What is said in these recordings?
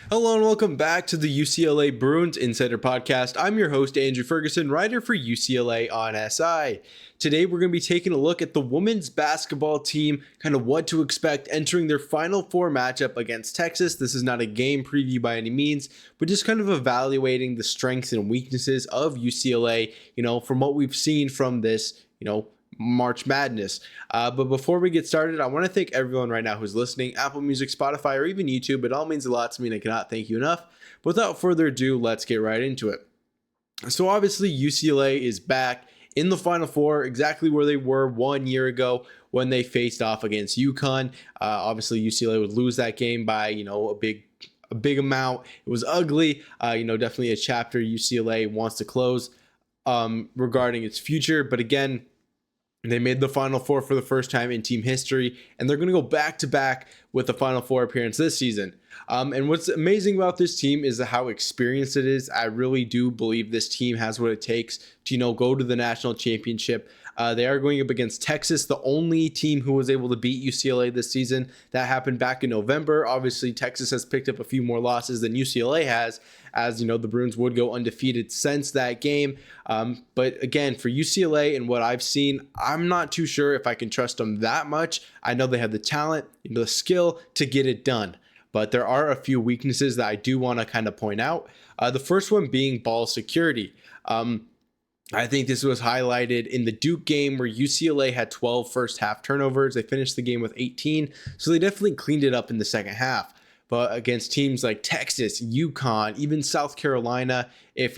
Hello and welcome back to the UCLA Bruins Insider Podcast. I'm your host, Andrew Ferguson, writer for UCLA on SI. Today, we're going to be taking a look at the women's basketball team, kind of what to expect entering their Final Four matchup against Texas. This is not a game preview by any means, but just kind of evaluating the strengths and weaknesses of UCLA, from what we've seen from this, March Madness. But before we get started, I want to thank everyone right now who's listening, Apple Music, Spotify, or even YouTube. It all means a lot to me and I cannot thank you enough. But without further ado, let's get right into it. So obviously UCLA is back in the Final Four, exactly where they were 1 year ago when they faced off against UConn. Obviously UCLA would lose that game by, a big amount. It was ugly, definitely a chapter UCLA wants to close regarding its future. But again, they made the Final Four for the first time in team history, and they're going to go back-to-back with the Final Four appearance this season. And what's amazing about this team is how experienced it is. I really do believe this team has what it takes to, go to the national championship. They are going up against Texas, the only team who was able to beat UCLA this season. That happened back in November. Obviously, Texas has picked up a few more losses than UCLA has, as the Bruins would go undefeated since that game. But again, for UCLA and what I've seen, I'm not too sure if I can trust them that much. I know they have the talent, the skill to get it done. But there are a few weaknesses that I do want to kind of point out. The first one being ball security. I think this was highlighted in the Duke game where UCLA had 12 first half turnovers. They finished the game with 18, so they definitely cleaned it up in the second half. But against teams like Texas, UConn, even South Carolina, if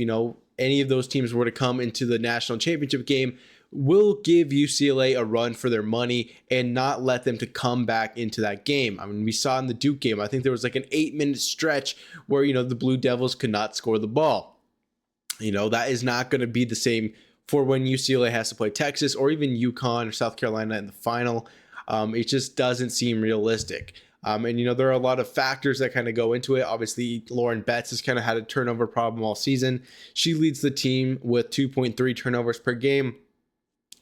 any of those teams were to come into the national championship game, will give UCLA a run for their money and not let them to come back into that game. I mean, we saw in the Duke game, I think there was like an 8-minute stretch where, the Blue Devils could not score the ball. That is not going to be the same for when UCLA has to play Texas or even UConn or South Carolina in the final. It just doesn't seem realistic. And there are a lot of factors that kind of go into it. Obviously, Lauren Betts has kind of had a turnover problem all season. She leads the team with 2.3 turnovers per game.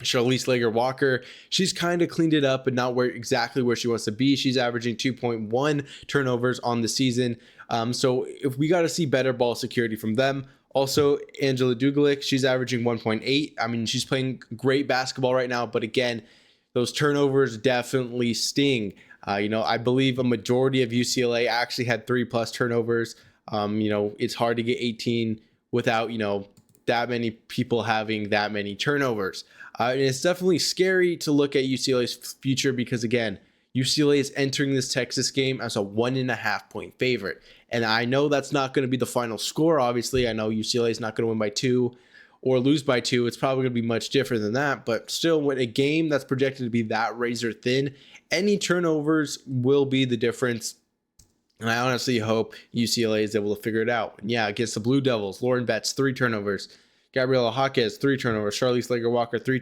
Charlize Lager-Walker, she's kind of cleaned it up, but not exactly where she wants to be. She's averaging 2.1 turnovers on the season. So if we got to see better ball security from them. Also, Angela Dugalic, she's averaging 1.8. I mean, she's playing great basketball right now, but again, those turnovers definitely sting. I believe a majority of UCLA actually had 3+ turnovers. It's hard to get 18 without, that many people having that many turnovers. And it's definitely scary to look at UCLA's future because, again, UCLA is entering this Texas game as a 1.5 point favorite. And I know that's not going to be the final score, obviously. I know UCLA is not going to win by 2 or lose by 2. It's probably going to be much different than that. But still, when a game that's projected to be that razor thin, any turnovers will be the difference. And I honestly hope UCLA is able to figure it out. And yeah, against the Blue Devils, Lauren Betts, 3 turnovers. Gabriela Jaquez, 3 turnovers. Charlize Lager-Walker, 3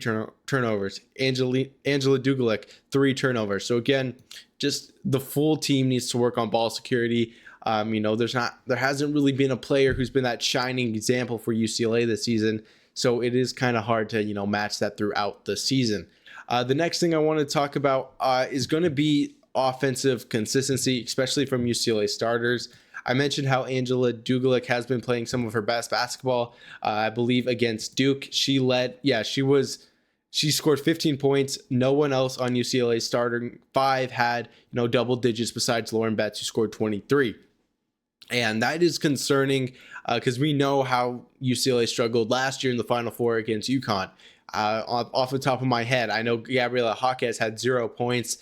turnovers. Angela Dugalic, 3 turnovers. So again, just the full team needs to work on ball security. There hasn't really been a player who's been that shining example for UCLA this season. So it is kind of hard to, match that throughout the season. The next thing I want to talk about is going to be offensive consistency, especially from UCLA starters. I mentioned how Angela Dugalic has been playing some of her best basketball. I believe against Duke, she scored 15 points. No one else on UCLA's starting 5 had, double digits besides Lauren Betts, who scored 23. And that is concerning because we know how UCLA struggled last year in the Final Four against UConn. Off the top of my head, I know Gabriela Jaquez had 0 points.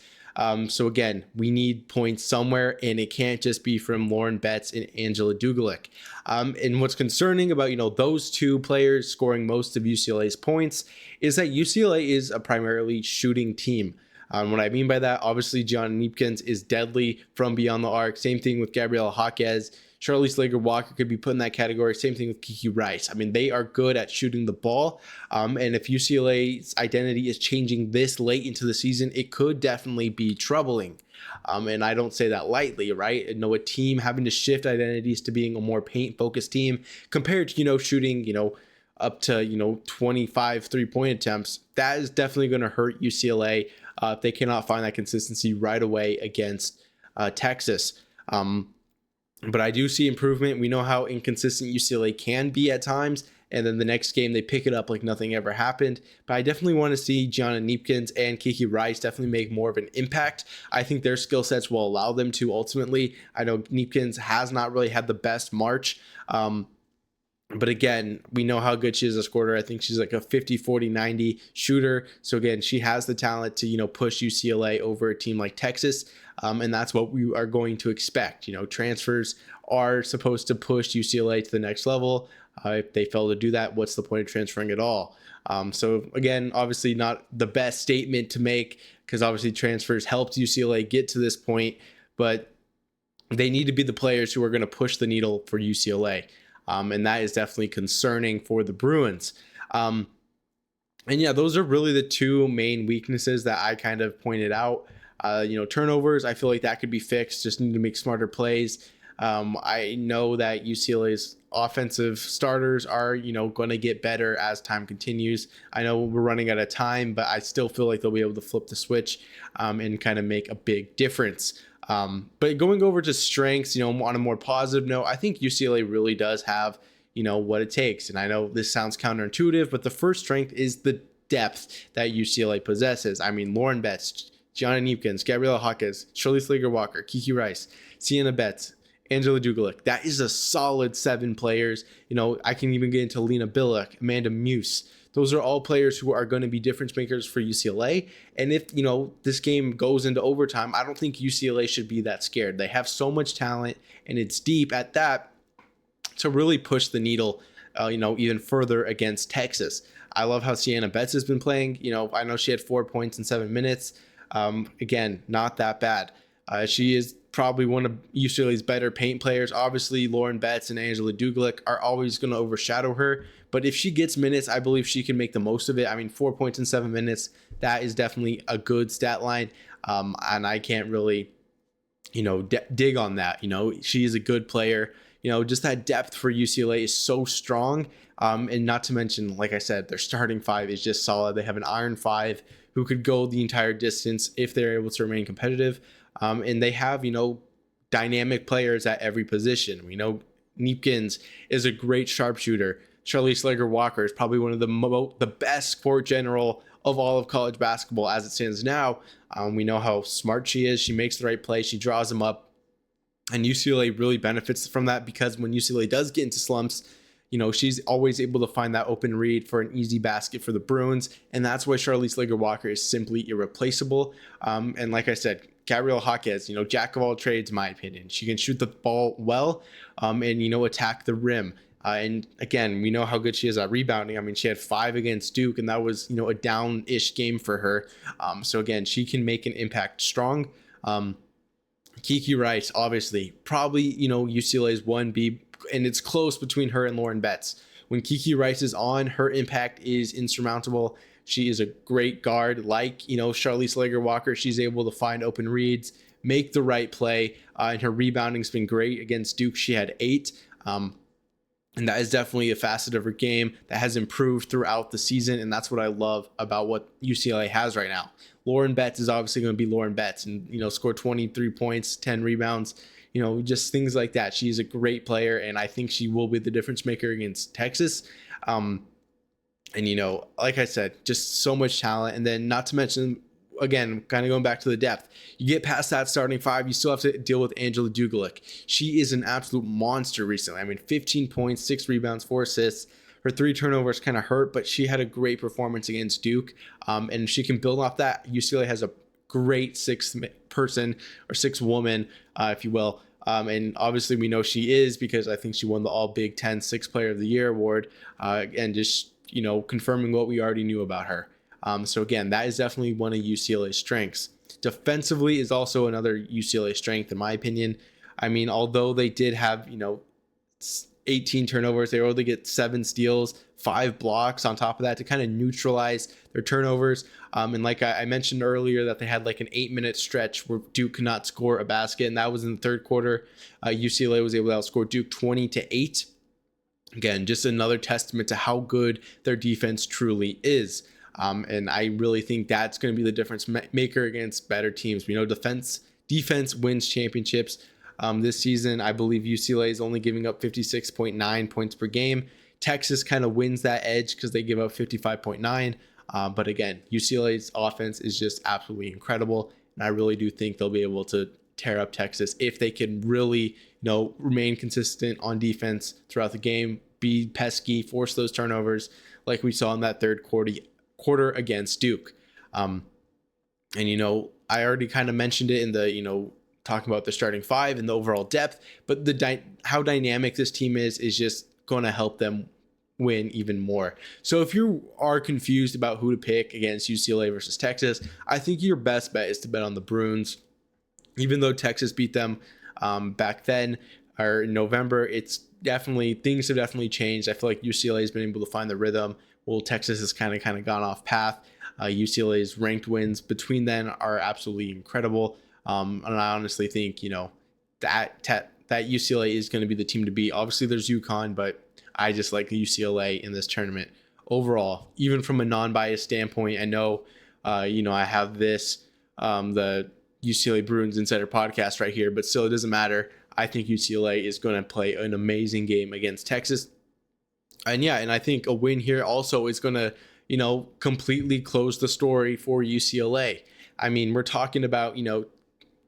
So again, we need points somewhere, and it can't just be from Lauren Betts and Angela Dugalic. And what's concerning about, those 2 players scoring most of UCLA's points is that UCLA is a primarily shooting team. What I mean by that, obviously, Gianna Neepkins is deadly from beyond the arc. Same thing with Gabriela Jaquez. Charlize Lager-Walker could be put in that category. Same thing with Kiki Rice. I mean, they are good at shooting the ball. And if UCLA's identity is changing this late into the season, it could definitely be troubling. And I don't say that lightly, right? A team having to shift identities to being a more paint-focused team compared to, shooting, up to, 25 3-point attempts, that is definitely going to hurt UCLA if they cannot find that consistency right away against Texas. but I do see improvement. We know how inconsistent UCLA can be at times, and then the next game they pick it up like nothing ever happened. But I definitely want to see Gianna Neepkins and Kiki Rice definitely make more of an impact. I think their skill sets will allow them to ultimately. I know Neepkins has not really had the best March. But again, we know how good she is as a scorer. I think she's like a 50, 40, 90 shooter. So again, she has the talent to, push UCLA over a team like Texas. And that's what we are going to expect. Transfers are supposed to push UCLA to the next level. If they fail to do that, what's the point of transferring at all? So again, obviously not the best statement to make, because obviously transfers helped UCLA get to this point, but they need to be the players who are going to push the needle for UCLA. And that is definitely concerning for the Bruins. And yeah, those are really the two main weaknesses that I kind of pointed out. Turnovers, I feel like that could be fixed. Just need to make smarter plays. I know that UCLA's offensive starters are, going to get better as time continues. I know we're running out of time, but I still feel like they'll be able to flip the switch and kind of make a big difference. But going over to strengths, on a more positive note, I think UCLA really does have, what it takes. And I know this sounds counterintuitive, but the first strength is the depth that UCLA possesses. I mean, Lauren Betts, Gianna Neepkins, Gabriela Hawkes, Shirley Slager-Walker, Kiki Rice, Sienna Betts, Angela Dugalic. That is a solid 7 players. I can even get into Lena Billick, Amanda Muse. Those are all players who are going to be difference makers for UCLA. And if, this game goes into overtime, I don't think UCLA should be that scared. They have so much talent, and it's deep at that to really push the needle, even further against Texas. I love how Sienna Betts has been playing. I know she had 4 points in 7 minutes. Again, not that bad. She is probably one of UCLA's better paint players. Obviously, Lauren Betts and Angela Dugalic are always going to overshadow her. But if she gets minutes, I believe she can make the most of it. I mean, 4 points in 7 minutes, that is definitely a good stat line. And I can't really, dig on that. She is a good player. Just that depth for UCLA is so strong. And not to mention, like I said, their starting 5 is just solid. They have an iron 5 who could go the entire distance if they're able to remain competitive. And they have, dynamic players at every position. We know Neepkins is a great sharpshooter. Shirley Slager-Walker is probably one of the best court general of all of college basketball as it stands now. We know how smart she is. She makes the right play. She draws them up. And UCLA really benefits from that, because when UCLA does get into slumps, she's always able to find that open read for an easy basket for the Bruins. And that's why Shirley Slager-Walker is simply irreplaceable. And like I said, Gabriela Hawkes, jack of all trades, in my opinion. She can shoot the ball well and, attack the rim. And again, we know how good she is at rebounding. I mean, she had 5 against Duke, and that was, a down-ish game for her. So again, she can make an impact strong. Kiki Rice, obviously, probably, UCLA's 1B, and it's close between her and Lauren Betts. When Kiki Rice is on, her impact is insurmountable. She is a great guard, like, Shirley Slager-Walker. She's able to find open reads, make the right play, and her rebounding's been great. Against Duke, she had 8. And that is definitely a facet of her game that has improved throughout the season. And that's what I love about what UCLA has right now. Lauren Betts is obviously going to be Lauren Betts and, score 23 points, 10 rebounds, just things like that. She's a great player, and I think she will be the difference maker against Texas. And, like I said, just so much talent. And then not to mention, again, kind of going back to the depth, you get past that starting 5, you still have to deal with Angela Dugalic. She is an absolute monster recently. I mean, 15 points, 6 rebounds, 4 assists. Her 3 turnovers kind of hurt, but she had a great performance against Duke. And she can build off that. UCLA has a great 6th person or 6th woman, if you will. And obviously we know she is, because I think she won the All Big Ten 6th Player of the Year award. And just, confirming what we already knew about her. So again, that is definitely one of UCLA's strengths. Defensively is also another UCLA strength, in my opinion. I mean, although they did have, 18 turnovers, they were able to get 7 steals, 5 blocks on top of that to kind of neutralize their turnovers. And like I mentioned earlier, that they had like an 8-minute stretch where Duke could not score a basket, and that was in the third quarter. UCLA was able to outscore Duke 20-8. Again, just another testament to how good their defense truly is. And I really think that's going to be the difference maker against better teams. We know defense wins championships. this season. I believe UCLA is only giving up 56.9 points per game. Texas kind of wins that edge because they give up 55.9. But again, UCLA's offense is just absolutely incredible. And I really do think they'll be able to tear up Texas if they can really, remain consistent on defense throughout the game, be pesky, force those turnovers like we saw in that third quarter against Duke. And, I already kind of mentioned it in the, talking about the starting five and the overall depth, but how dynamic this team is just going to help them win even more. So if you are confused about who to pick against UCLA versus Texas, I think your best bet is to bet on the Bruins. Even though Texas beat them back then or in November, things have definitely changed. I feel like UCLA has been able to find the rhythm. Well, Texas has kind of gone off path. UCLA's ranked wins between then are absolutely incredible. And I honestly think, that UCLA is going to be the team to beat. Obviously, there's UConn, but I just like UCLA in this tournament overall. Even from a non-biased standpoint, I know, I have this, the UCLA Bruins Insider podcast right here, but still it doesn't matter. I think UCLA is going to play an amazing game against Texas. And I think a win here also is going to, completely close the story for UCLA. I mean, we're talking about,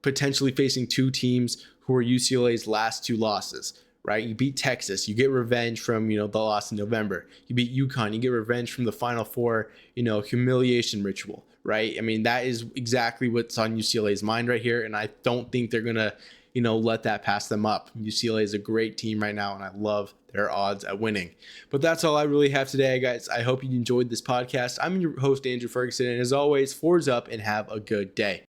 potentially facing two teams who are UCLA's last two losses, right? You beat Texas, you get revenge from, the loss in November. You beat UConn, you get revenge from the Final Four, humiliation ritual, right? I mean, that is exactly what's on UCLA's mind right here. And I don't think they're going to, let that pass them up. UCLA is a great team right now, and I love their odds at winning. But that's all I really have today, guys. I hope you enjoyed this podcast. I'm your host, Andrew Ferguson, and as always, fours up and have a good day.